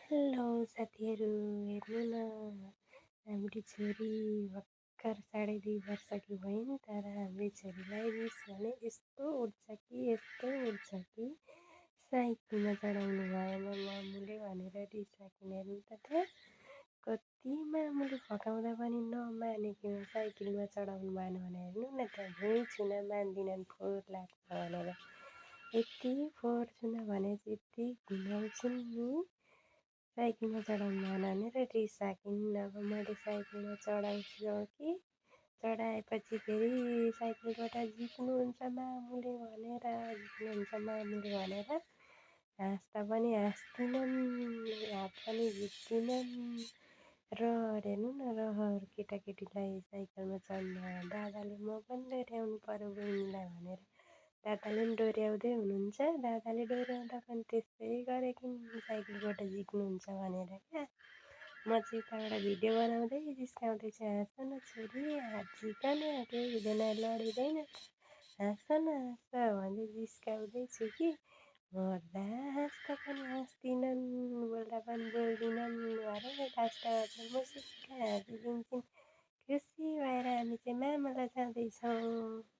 Hello साथीहरू, हेर्नु न हाम्री छोरी भर्खर 2.5 वर्षकी भइन्। तर हाम्री छोरीलाई रिस भने यस्तो उठ्छ कि साइकलमा चढाउनु भएन मामुले भनेर रिसाकिन। हेर्नु त त्यहाँ कति मामुले भगाउँदा पनि नमानेकी साइकलमा चढाउनु भएन भने हेर्नु न त्यहाँ भुइँ छुन मान्दिनन् फोहोर लाग्छ भनेर। यति फोहोर छुन भने चाहिँ यति घुमाउँछिन् नि साइकलमा चढाउनु भएन भनेर रिसाकिन्। अब मैले साइकलमा चढाउँछु कि चढाएपछि फेरि साइकलबाट झिक्नुहुन्छ मामुले भनेर हाँस्दा पनि हाँस्दिनन्, हात पनि झिक्दिनन्। रहर हेर्नु न, रहर केटाकेटीलाई साइकलमा चढ्न। दादाले म पनि डोर्याउनु पर्यो बहिनीलाई भनेर दादाले पनि डोर्याउँदै हुनुहुन्छ। दादाले डोर्याउँदा पनि त्यस्तै गरेकी साइकलबाट झिक्नुहुन्छ भनेर क्या। म चाहिँ यताबाट भिडियो बनाउँदै जिस्काउँदैछु, हाँस न छोरी, हात झिक न, केही हुँदैन, लडिँदैन, हाँस न हाँस भन्दै जिस्काउँदैछु कि मर्दा हाँस्दा पनि हाँस्दिनन्, बोल्दा पनि बोल्दिनन्। भरे लास्टमा मुसुक्क हाँसिदिन्छन्। खुसी भएर हामी चाहिँ मामालाई जाँदैछौँ।